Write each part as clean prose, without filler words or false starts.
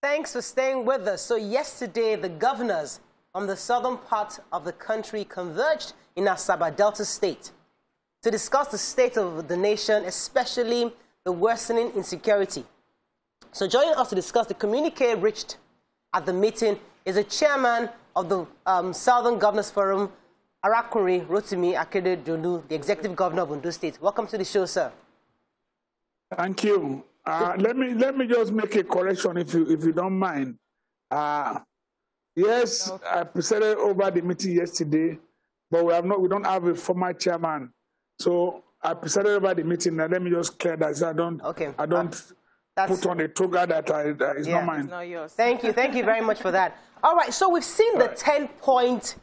Thanks for staying with us. So yesterday, the governors from the southern part of the country converged in Asaba Delta State to discuss the state of the nation, especially the worsening insecurity. So joining us to discuss the communique reached at the meeting is the chairman of the Southern Governors Forum, Arakuri Rotimi Akeredolu, the executive governor of Ondo State. Welcome to the show, sir. Thank you. Let me just make a correction, if you don't mind. Yes, okay. I presided over the meeting yesterday, but we don't have a former chairman. So I presided over the meeting. Now let me just clear that, so I don't put on a toga that is not mine. It's not yours. Thank you very much for that. All right, so we've seen the 10-point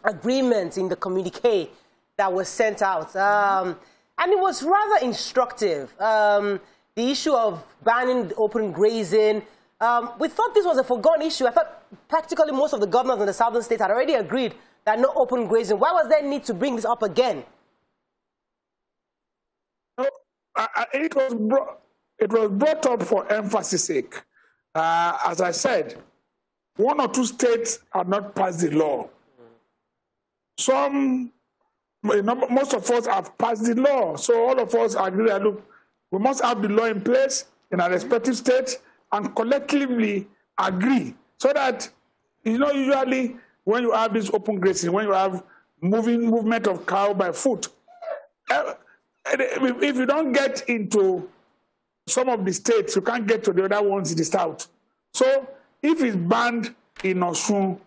agreement in the communique that was sent out, and it was rather instructive. The issue of banning open grazing, we thought this was a forgotten issue. I thought practically most of the governors in the southern states had already agreed that no open grazing. Why was there need to bring this up again? It was brought up for emphasis sake. As I said, 1 or 2 states have not passed the law. Most of us have passed the law. So all of us agree that, look, we must have the law in place in our respective states and collectively agree, so that, usually when you have this open grazing, when you have movement of cow by foot, if you don't get into some of the states, you can't get to the other ones in the south. So if it's banned in Osun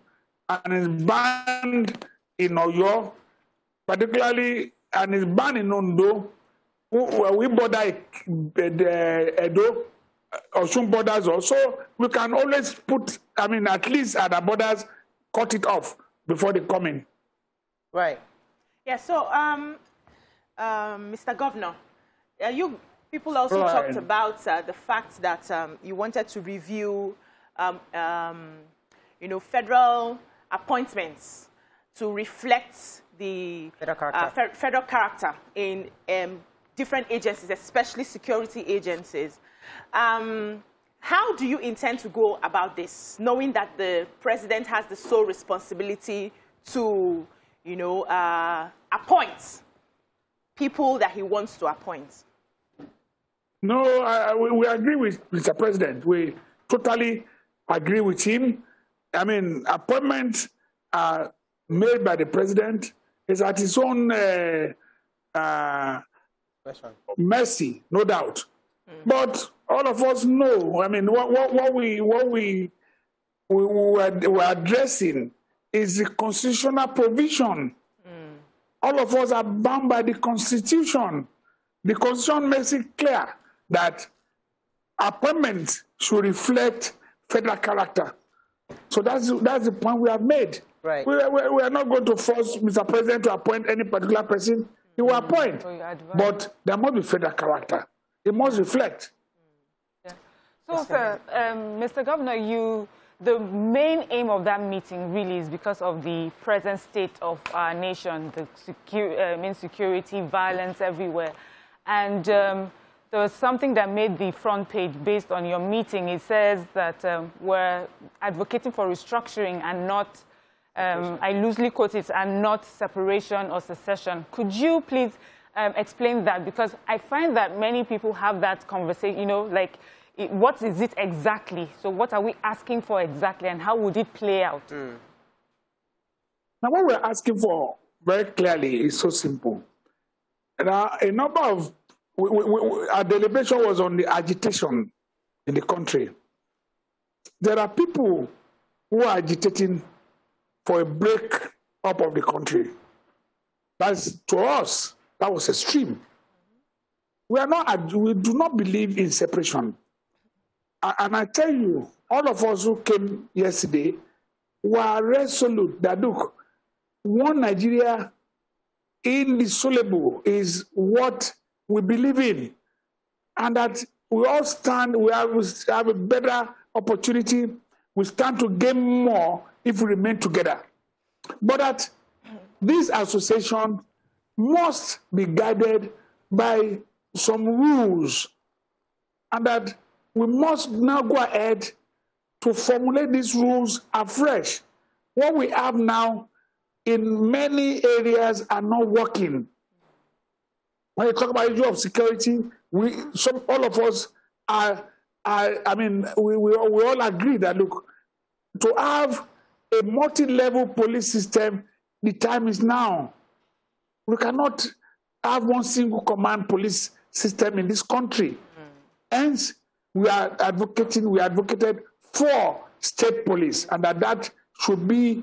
and it's banned in Oyo, particularly, and it's banned in Ondo, we border Edo, Osun borders also, we can always put, at least at the borders, cut it off before they come in. Right. Yeah, so, Mr. Governor, people also talked about the fact that you wanted to review, federal appointments to reflect the federal character in different agencies, especially security agencies. How do you intend to go about this, knowing that the president has the sole responsibility to, appoint people that he wants to appoint? No, we agree with Mr. President. We totally agree with him. Appointments are made by the president. Is at his own mercy, no doubt. But all of us know, what we were addressing is the constitutional provision. All of us are bound by the Constitution. The Constitution makes it clear that appointments should reflect federal character. So that's the point we have made. Right. We are not going to force Mr. President to appoint any particular person. He will appoint, but there must be federal character. It must reflect. Yeah. So, sir, Mr. Governor, the main aim of that meeting really is because of the present state of our nation, the insecurity, violence everywhere. And there was something that made the front page based on your meeting. It says that we're advocating for restructuring and not, I loosely quote it, and not separation or secession. Could you please explain that? Because I find that many people have that conversation, what is it exactly? So what are we asking for exactly, and how would it play out? Now, what we're asking for very clearly is so simple. A number of, our deliberation was on the agitation in the country. There are people who are agitating for a break up of the country. That's, to us, that was extreme. We do not believe in separation. And I tell you, all of us who came yesterday were resolute that, look, one Nigeria indissoluble is what we believe in. And that we all stand, we have a better opportunity, we stand to gain more if we remain together. But that this association must be guided by some rules, and that we must now go ahead to formulate these rules afresh. What we have now in many areas are not working. When you talk about the issue of security, all of us we all agree that, look, to have a multi-level police system, the time is now. We cannot have one single command police system in this country. Hence, we advocated for state police, and that should be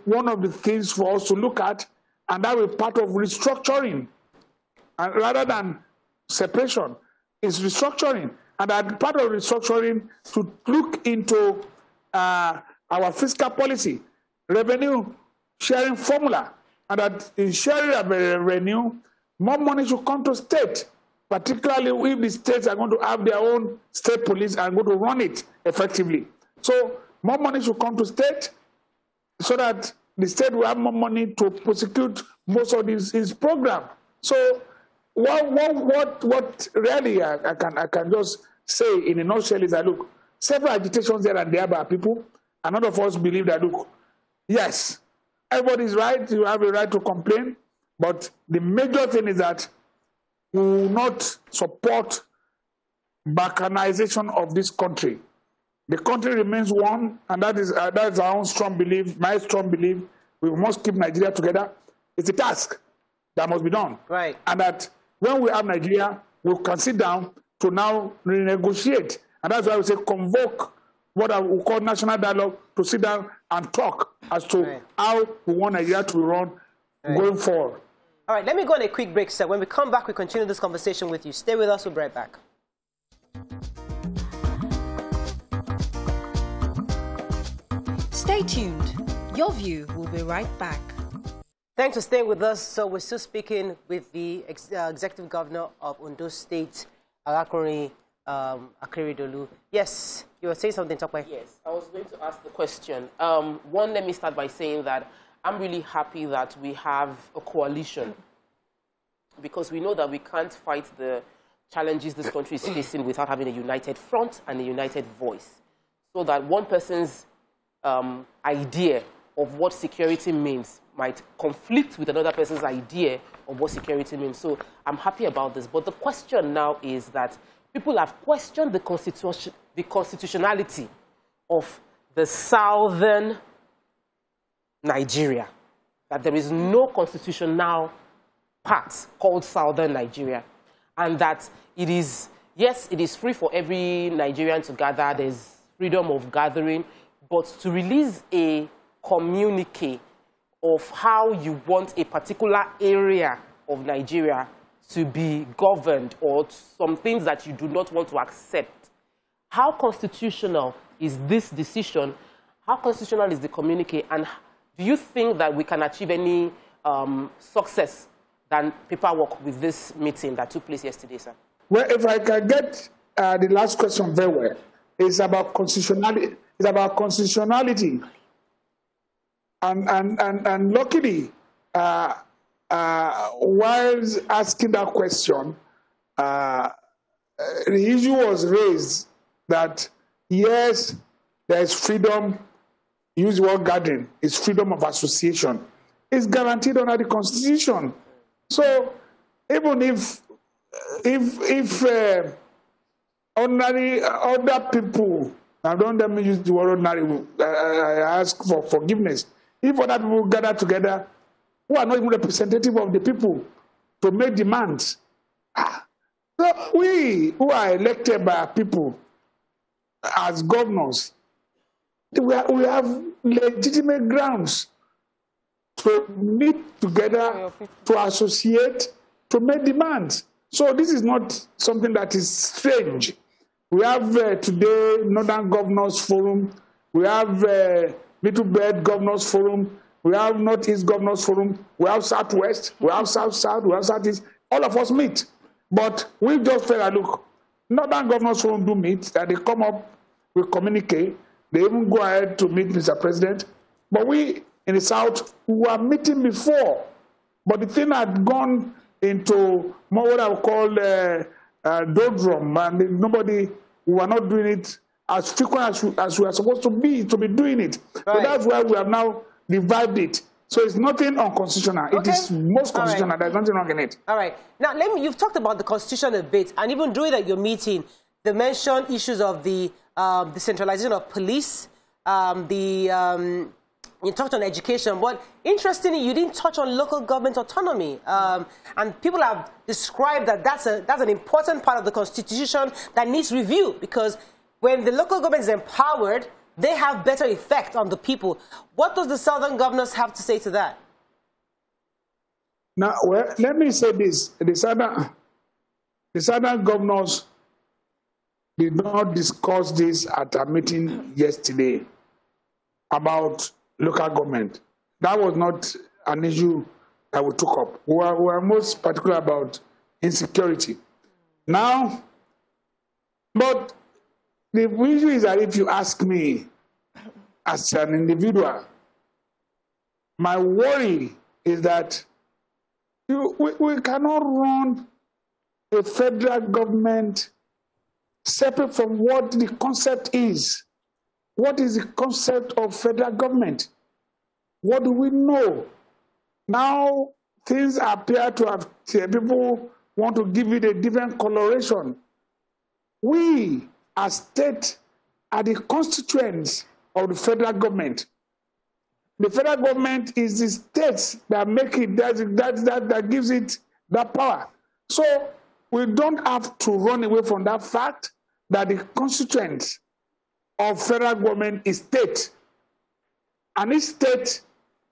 one of the things for us to look at, and that will be part of restructuring. And rather than separation, it's restructuring. And that part of restructuring to look into our fiscal policy, revenue sharing formula, and that in sharing revenue, more money should come to state, particularly if the states are going to have their own state police and going to run it effectively. So more money should come to state so that the state will have more money to prosecute most of his program. So what really I can just say in a nutshell is that, look, several agitations there and there by people, and none of us believe that, look, yes, everybody's right, you have a right to complain, but the major thing is that we will not support balkanization of this country. The country remains one, and that is our own strong belief, my strong belief. We must keep Nigeria together. It's a task that must be done. Right. And that when we have Nigeria, we can sit down to now renegotiate. And that's why we say convoke what we call national dialogue, to sit down and talk as to how we want Nigeria to run going forward. All right, let me go on a quick break, sir. When we come back, we continue this conversation with you. Stay with us, we'll be right back. Stay tuned. Your View will be right back. Thanks for staying with us. So we're still speaking with the Executive Governor of Ondo State, Arakuni Akeredolu. Yes, you were saying something, Tokwe? Yes, I was going to ask the question. One, let me start by saying that I'm really happy that we have a coalition, because we know that we can't fight the challenges this country is facing without having a united front and a united voice. So that one person's idea of what security means might conflict with another person's idea of what security means. So I'm happy about this. But the question now is that people have questioned the constitutionality of the southern Nigeria, that there is no constitutional part called southern Nigeria, and that it is, yes, it is free for every Nigerian to gather, there's freedom of gathering, but to release a communique of how you want a particular area of Nigeria to be governed, or some things that you do not want to accept. How constitutional is this decision? How constitutional is the communique? And do you think that we can achieve any success than paperwork with this meeting that took place yesterday, sir? Well, if I can get the last question very well, it's about constitutionality. It's about constitutionality. And luckily, while asking that question, the issue was raised that, yes, there is freedom, use the word gathering, it's freedom of association. It's guaranteed under the Constitution. So even if other people, I don't let me use the word ordinary, I ask for forgiveness. If other people gather together who are not even representative of the people to make demands, so we who are elected by our people as governors, we have legitimate grounds to meet together, to associate, to make demands. So this is not something that is strange. We have today Northern Governors Forum, we have Middle Belt Governors Forum, we have Northeast Governors Forum, we have Southwest, we have South-South, we have Southeast. All of us meet. But we just felt, look, Northern Governors Forum do meet, that they come up, we communicate, they even go ahead to meet Mr. President. But we, in the South, we were meeting before. But the thing had gone into more what I would call doldrum, and nobody, we were not doing it as frequent as we are supposed to be doing it. Right. So that's why we have now revived it. So it's nothing unconstitutional. Okay. It is most constitutional. Right. There's nothing wrong in it. All right. Now, you've talked about the constitution a bit, and even during your meeting, they mentioned issues of the decentralization of police, you touched on education, but interestingly, you didn't touch on local government autonomy. And people have described that that's an important part of the Constitution that needs review, because when the local government is empowered, they have better effect on the people. What does the Southern governors have to say to that? Now, well, let me say this. The Southern governors did not discuss this at a meeting yesterday about local government. That was not an issue that we took up. We were most particular about insecurity. Now, but the issue is that if you ask me as an individual, my worry is that we cannot run a federal government separate from what the concept is. What is the concept of federal government? What do we know? Now, things appear to have, people want to give it a different coloration. We, as state, are the constituents of the federal government. The federal government is the states that make it, that gives it that power. So we don't have to run away from that fact that the constituents of federal government is state. And each state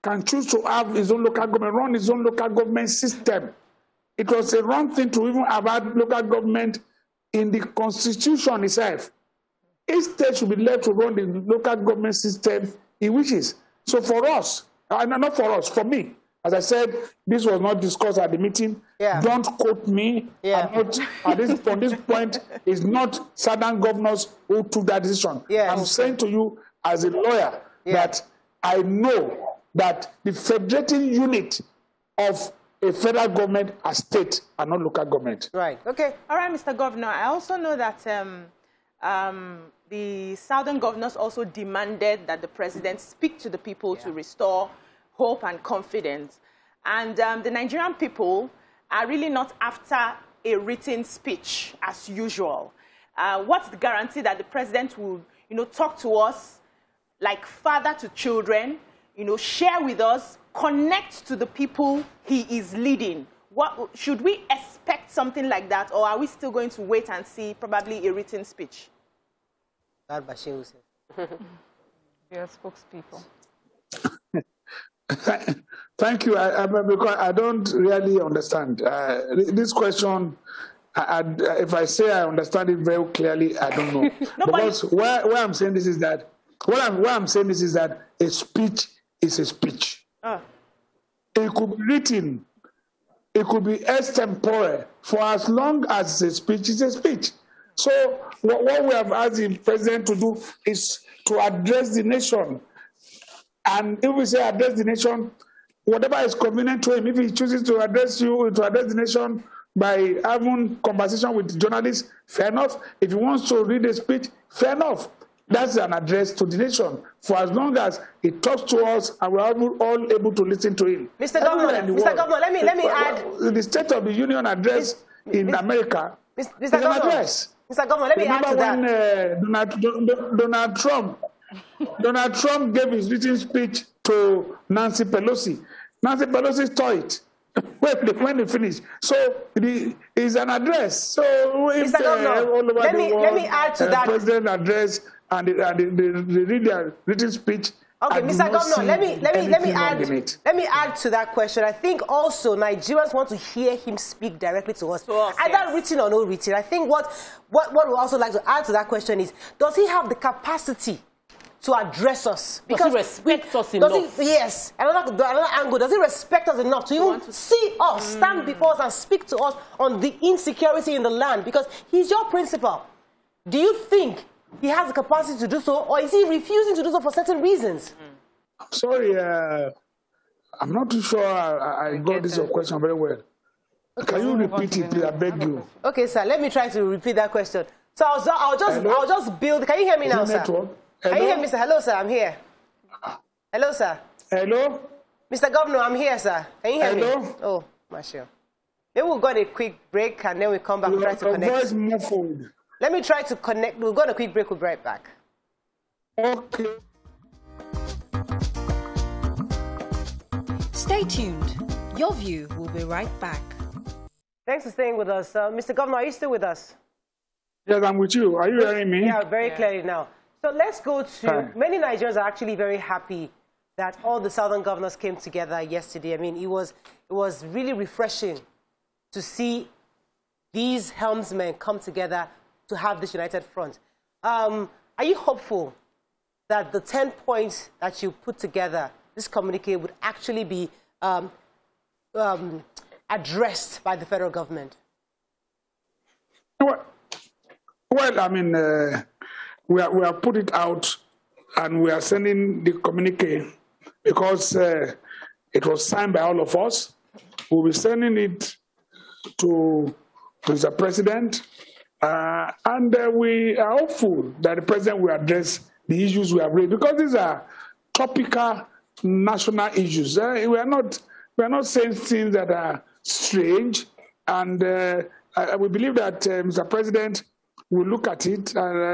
can choose to have its own local government, run its own local government system. It was a wrong thing to even have had local government in the constitution itself. Each state should be left to run the local government system it wishes. So for us, not for us, for me, as I said, this was not discussed at the meeting. Yeah. Don't quote me. Yeah. From this point, it's not Southern governors who took that decision. Yeah. I'm saying to you as a lawyer that I know that the federating unit of a federal government are state and not local government. Right. Okay. All right, Mr. Governor. I also know that the Southern governors also demanded that the president speak to the people to restore hope and confidence. And the Nigerian people are really not after a written speech as usual. What's the guarantee that the president will, talk to us like father to children, share with us, connect to the people he is leading? Should we expect something like that, or are we still going to wait and see probably a written speech? Your spokespeople. Thank you. Because I don't really understand this question. If I say I understand it very clearly, I don't know. Because where I'm saying this is that a speech is a speech. It could be written. It could be extempore. For as long as a speech is a speech. So what we have asked the president to do is to address the nation. And if we say address the nation, whatever is convenient to him, if he chooses to address the nation by having conversation with journalists, fair enough. If he wants to read a speech, fair enough. That's an address to the nation, for as long as he talks to us and we're all able to listen to him. Mr. Governor, let me add. The State of the Union address in America is an address. Mr. Governor, let me add to that. Remember when Donald Trump gave his written speech to Nancy Pelosi. Nancy Pelosi saw it when he finished. So it is an address. So if Mr. Governor, all over let me add to that. President address and they read their written speech. Okay, Mr. Governor, let me add to that question. I think also Nigerians want to hear him speak directly to us, either written or no written. I think what we also like to add to that question is, does he have the capacity to address us? Because does he respect us enough? Yes. Another angle, does he respect us enough to even see us, stand before us and speak to us on the insecurity in the land? Because he's your principal. Do you think he has the capacity to do so, or is he refusing to do so for certain reasons? I'm sorry, I'm not too sure I got this question very well. Okay, can you repeat it, please? I beg you. Okay, sir, let me try to repeat that question. So I'll just build. Can you hear me now, sir? Can you hear me, sir? Hello, sir. I'm here. Hello, sir. Hello. Mr. Governor, I'm here, sir. Can you hear me? Oh, Marshall. Maybe we'll go on a quick break and then we'll come back and try to connect. Voice muffled. Let me try to connect. We'll go on a quick break. We'll be right back. Okay. Stay tuned. Your View will be right back. Thanks for staying with us. Mr. Governor, are you still with us? Yes, I'm with you. Are you hearing me? Yeah, very clearly now. So let's go to, many Nigerians are actually very happy that all the Southern governors came together yesterday. I mean, it was really refreshing to see these helmsmen come together to have this united front. Are you hopeful that the 10 points that you put together, this communique, would actually be addressed by the federal government? Well, I mean, we have put it out and we are sending the communique because it was signed by all of us. We'll be sending it to Mr. President, and we are hopeful that the President will address the issues we have raised, because these are topical national issues. We are not saying things that are strange, and we believe that Mr. President will look at it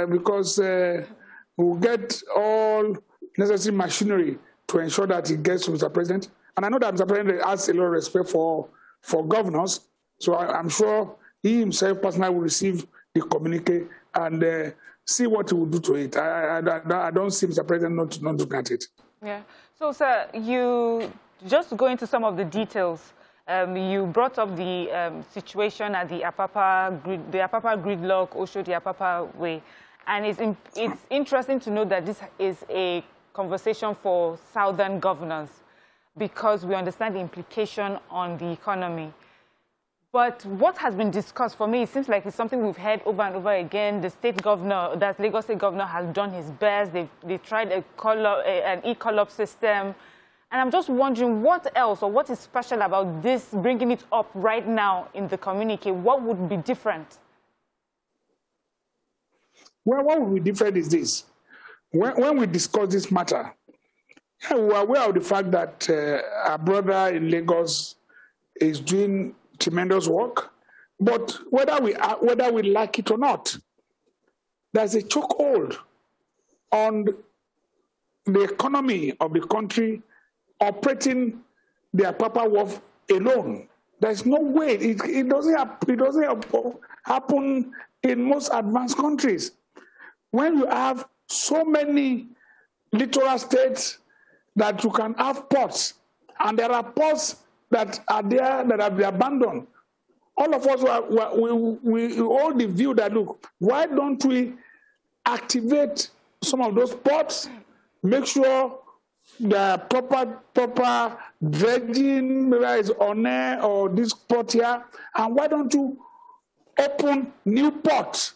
because we'll get all necessary machinery to ensure that it gets to Mr. President. And I know that Mr. President has a lot of respect for governors, so I'm sure he himself personally will receive the communique and see what he will do to it. I don't see Mr. President not looking at it. Yeah. So, sir, you just go into some of the details. You brought up the situation at the Apapa gridlock, Oshodi Apapa Way. And it's interesting to note that this is a conversation for Southern governors, because we understand the implication on the economy. But what has been discussed, for me, it seems like it's something we've heard over and over again. The state governor, that Lagos State governor, has done his best. They tried an e-collab system. And I'm just wondering what else, or what is special about this, bringing it up right now in the communique? What would be different? Well, what would be different is this. When we discuss this matter, we are aware of the fact that our brother in Lagos is doing tremendous work, but whether we like it or not, there's a chokehold on the economy of the country operating the Apapa Wharf alone. There's no way. It doesn't happen in most advanced countries. When you have so many littoral states that you can have ports, and there are ports that are there that have been abandoned, all of us we hold the view that, look, why don't we activate some of those ports, make sure the proper dredging, whether it's One or this port here, and why don't you open new ports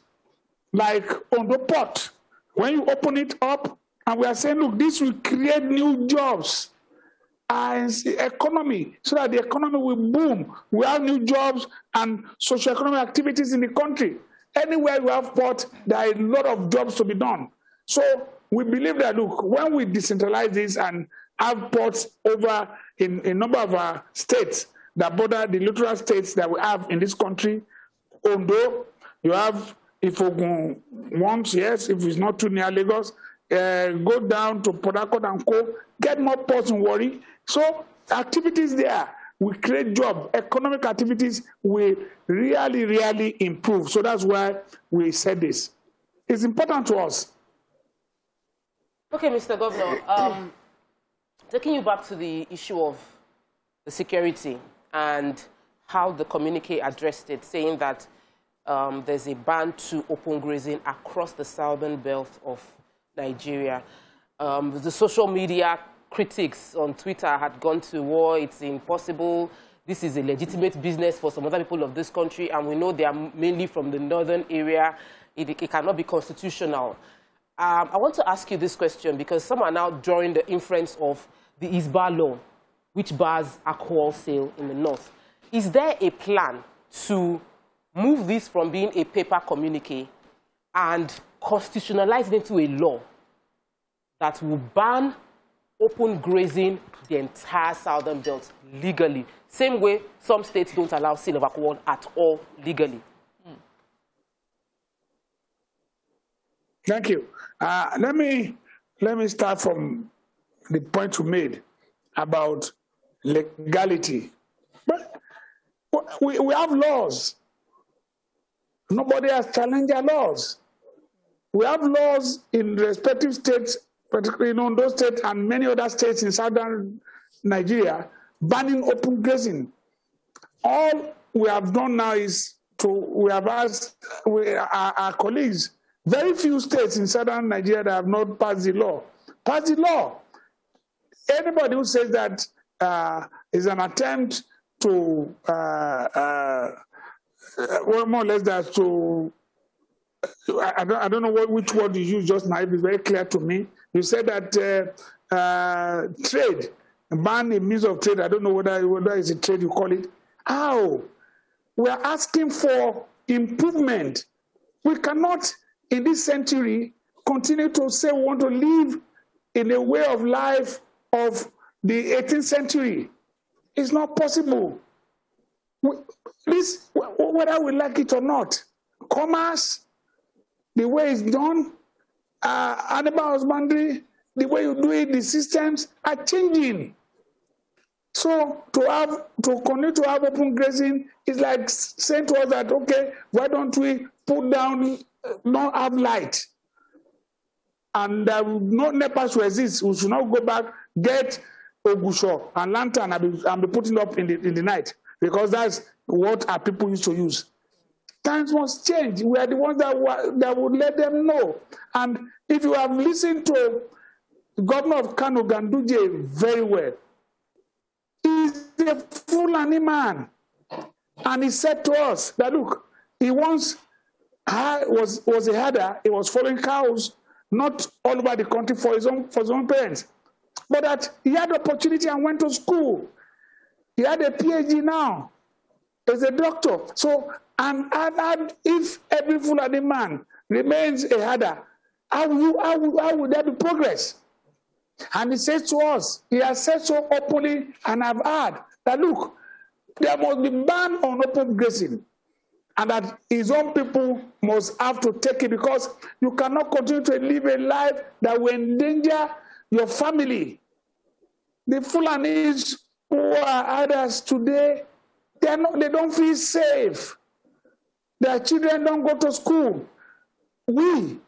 like Ondo Port? When you open it up, and we are saying, look, this will create new jobs and economy, so that the economy will boom. We have new jobs and socio-economic activities in the country. Anywhere we have port, there are a lot of jobs to be done. So we believe that, look, when we decentralize this and have ports over in a number of our states that border the littoral states that we have in this country, Ondo, you have Ifogun once, yes, if it's not too near Lagos, go down to Port Harcourt and Co., get more ports in Warri. So activities there will create jobs. Economic activities will really improve. So that's why we said this. It's important to us. Okay, Mr. Governor, taking you back to the issue of the security and how the communique addressed it, saying that there's a ban to open grazing across the southern belt of Nigeria. The social media critics on Twitter had gone to war. It's impossible. This is a legitimate business for some other people of this country, and we know they are mainly from the northern area. It cannot be constitutional. I want to ask you this question because some are now drawing the inference of the ISBA law, which bars alcohol sale in the north. Is there a plan to move this from being a paper communique and constitutionalize it into a law that will ban open grazing the entire southern belt legally. Same way some states don't allow sale of alcohol at all legally. Thank you. Let me start from the point you made about legality. But we have laws. Nobody has challenged our laws. We have laws in respective states, particularly in Ondo State and many other states in southern Nigeria, banning open grazing. All we have done now is we have asked our colleagues, very few states in southern Nigeria that have not passed the law. Pass the law. Anybody who says that is an attempt to, well, more or less that to, I don't know which word you used just now. It is very clear to me. You said that trade, ban a means of trade. I don't know whether it's a trade you call it. How? We are asking for improvement. We cannot, in this century, continue to say we want to live in a way of life of the 18th century. It's not possible. This, whether we like it or not, commerce, the way it's done, animal husbandry, the way you do it, the systems are changing. So to continue to have open grazing is like saying to us that, okay, why don't we put down, not have light? And no NEPA should exist. We should not go back, get Ogusho and lantern and be putting up in the night, because that's what our people used to use. Times must change. We are the ones that would let them know. And if you have listened to the governor of Kano, Ganduje, very well, he's a Fulani man. And he said to us that, look, he once was a herder. He was following cows, not all over the country for his own parents. But that he had opportunity and went to school. He had a PhD now. He's a doctor. So, and if every Fulani man remains a herder, how would there be progress? And he says to us, he has said so openly, and I've heard that, look, there must be ban on open grazing, and that his own people must have to take it, because you cannot continue to live a life that will endanger your family. The Fulanis who are others today, they don't feel safe. Their children don't go to school. We,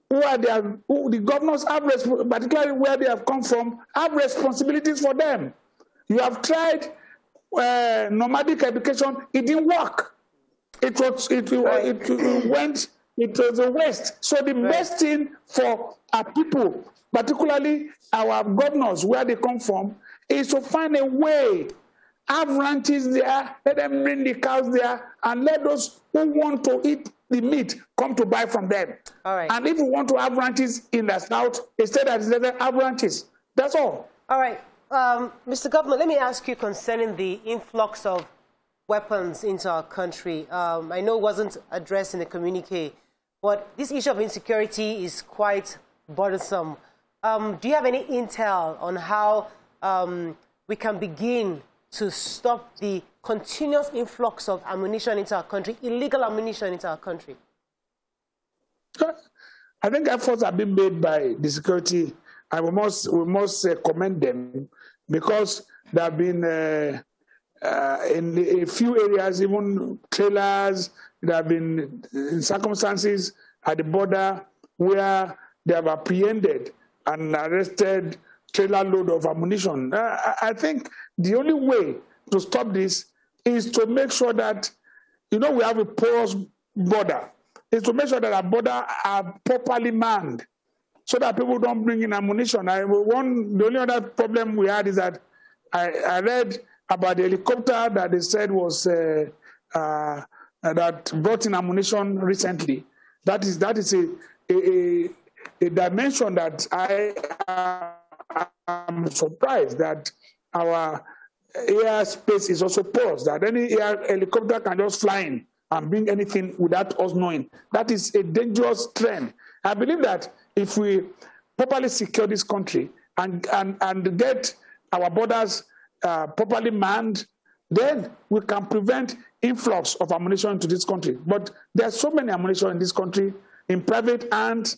the governors have, particularly where they have come from, have responsibilities for them. You have tried nomadic education, it didn't work. It was a waste. So the best thing for our people, particularly our governors, where they come from, is to find a way, have ranches there, let them bring the cows there, and let those who want to eat the meat come to buy from them. All right. And if we want to have ranches in the south, instead of have ranches. That's all. All right. Mr. Governor, let me ask you concerning the influx of weapons into our country. I know it wasn't addressed in the communique, but this issue of insecurity is quite burdensome. Do you have any intel on how we can begin to stop the continuous influx of ammunition into our country, illegal ammunition into our country? I think efforts have been made by the security, and we must commend them, because there have been in a few areas, even trailers, there have been circumstances at the border where they have apprehended and arrested trailer load of ammunition. I think the only way to stop this is to make sure that, we have a porous border, is to make sure that our border are properly manned so that people don't bring in ammunition. The only other problem we had is that I read about the helicopter that they said was that brought in ammunition recently. That is a dimension that I am surprised that our airspace is also porous, that any helicopter can just fly in and bring anything without us knowing. That is a dangerous trend. I believe that if we properly secure this country and get our borders properly manned, then we can prevent influx of ammunition into this country. But there's so many ammunition in this country, in private hands,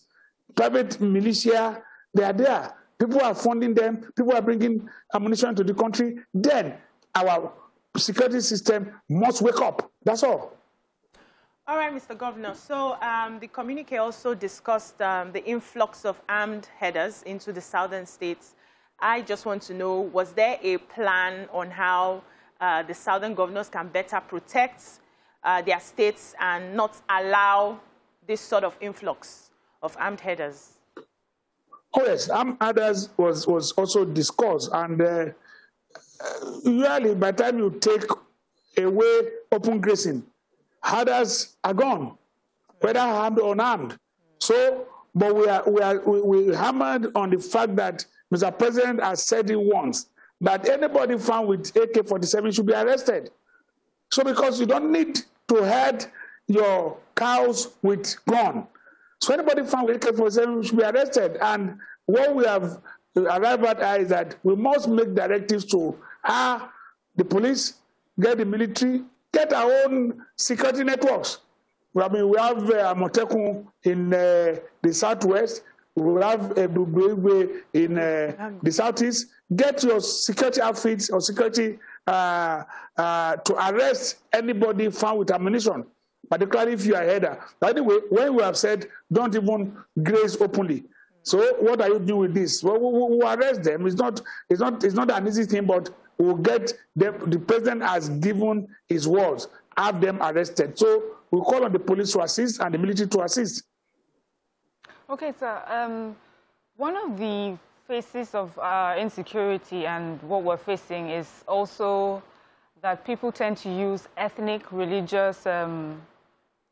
private militia, they are there. People are funding them, people are bringing ammunition into the country. Then our security system must wake up. That's all. All right, Mr. Governor. So the communique also discussed the influx of armed headers into the southern states. I just want to know, was there a plan on how the southern governors can better protect their states and not allow this sort of influx of armed headers? Oh, yes, armed headers was also discussed. And usually, by the time you take away open grazing, headers are gone, whether armed or unarmed. So, but we hammered on the fact that Mr. President has said it once, that anybody found with AK-47 should be arrested. So because you don't need to herd your cows with gun. So anybody found with AK-47 should be arrested. And what we have arrived at is that we must make directives to the police, get the military, get our own security networks. I mean, we have Amotekun in the southwest. We have Ebubwe in the southeast. Get your security outfits or security to arrest anybody found with ammunition, particularly if you are a header. But anyway, when we have said don't even graze openly, so what are you doing with this? Well, we'll arrest them. It's not an easy thing, but we'll get them. The president has given his words. Have them arrested. So we call on the police to assist and the military to assist. Okay, sir. One of the faces of insecurity and what we're facing is also that people tend to use ethnic, religious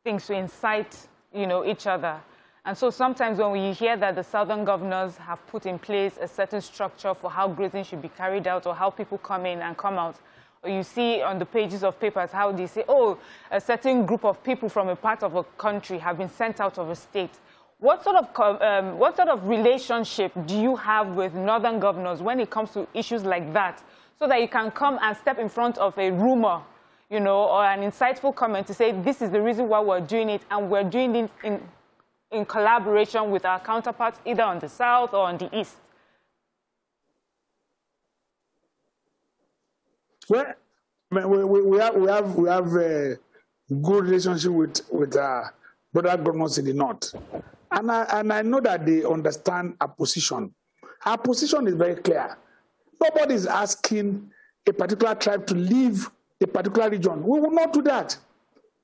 things to incite, each other. And so sometimes when we hear that the southern governors have put in place a certain structure for how grazing should be carried out or how people come in and come out, or you see on the pages of papers how they say, oh, a certain group of people from a part of a country have been sent out of a state. What sort of relationship do you have with northern governors when it comes to issues like that, so that you can come and step in front of a rumor, or an insightful comment to say this is the reason why we're doing it, and we're doing it in collaboration with our counterparts either on the south or on the east? Well, we have a good relationship with our brother governors in the north. And I know that they understand our position. Our position is very clear. Nobody is asking a particular tribe to leave a particular region. We will not do that.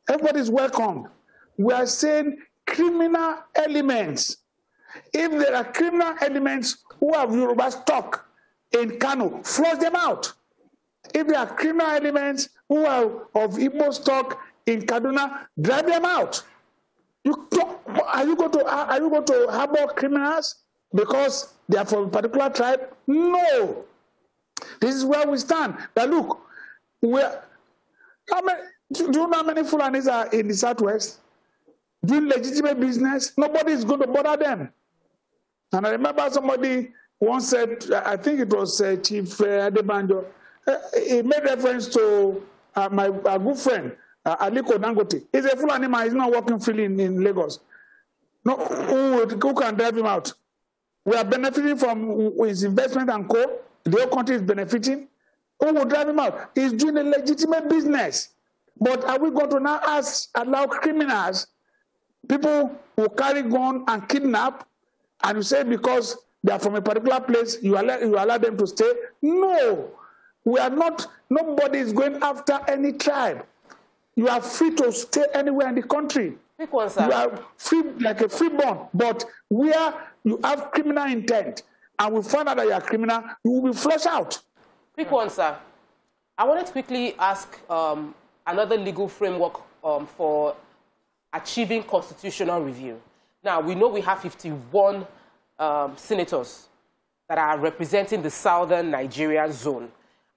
Everybody is welcome. We are saying criminal elements. If there are criminal elements who have Yoruba stock in Kano, flush them out. If there are criminal elements who are of Igbo stock in Kaduna, drive them out. Are you going to harbor criminals because they are from a particular tribe? No. This is where we stand. Now look, do you know how many Fulanis are in the southwest doing legitimate business? Nobody is going to bother them. And I remember somebody once said, I think it was Chief Adebanjo, he made reference to my good friend, Aliko Dangote. He's a Fulani man, he's not working freely in Lagos. No, who can drive him out? We are benefiting from his investment and co. The whole country is benefiting. Who will drive him out? He's doing a legitimate business. But are we going to now allow criminals, people who carry gun and kidnap, and you say because they are from a particular place, you allow them to stay? No. We are not, nobody is going after any tribe. You are free to stay anywhere in the country. Quick one, sir. You are free, like a freeborn. But where you have criminal intent and we find out that you are criminal, you will be flushed out. Quick one, sir. I wanted to quickly ask another legal framework for achieving constitutional review. Now, we know we have 51 senators that are representing the southern Nigerian zone,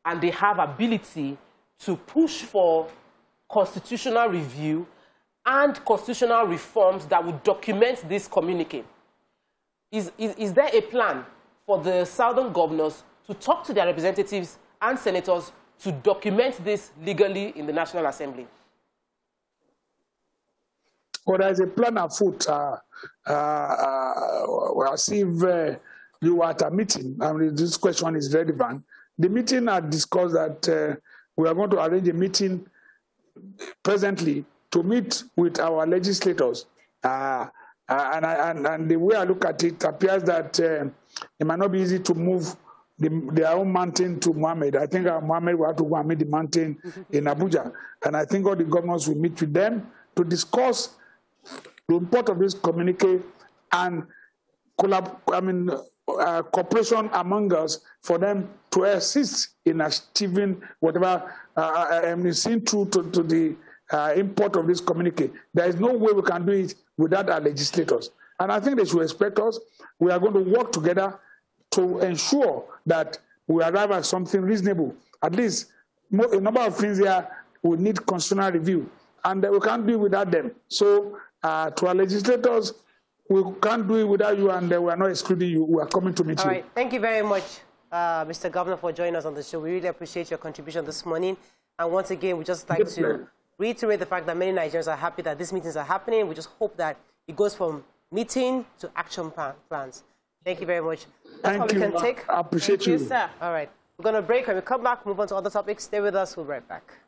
and they have ability to push for constitutional review and constitutional reforms that would document this communique. Is there a plan for the Southern governors to talk to their representatives and senators to document this legally in the National Assembly? Well, there's a plan afoot. As if you were at a meeting. I mean, this question is relevant. The meeting had discussed that we are going to arrange a meeting presently to meet with our legislators. And the way I look at it appears that it might not be easy to move their own mountain to Mohammed. I think Mohammed will have to go and meet the mountain in Abuja. And I think all the governors will meet with them to discuss the import of this communique and cooperation among us for them to assist in achieving whatever seen through to the import of this communique. There is no way we can do it without our legislators. And I think they should respect us. We are going to work together to ensure that we arrive at something reasonable. At least a number of things here will need constitutional review, and we can't do it without them. So to our legislators, we can't do it without you, and we are not excluding you. We are coming to meet you. All right. Thank you very much, Mr. Governor, for joining us on the show. We really appreciate your contribution this morning. And once again, we just like to reiterate the fact that many Nigerians are happy that these meetings are happening. We just hope that it goes from meeting to action plans. Thank you very much. That's all we can take. I appreciate you. Thank you, sir. All right. We're going to break. When we come back, move on to other topics. Stay with us. We'll be right back.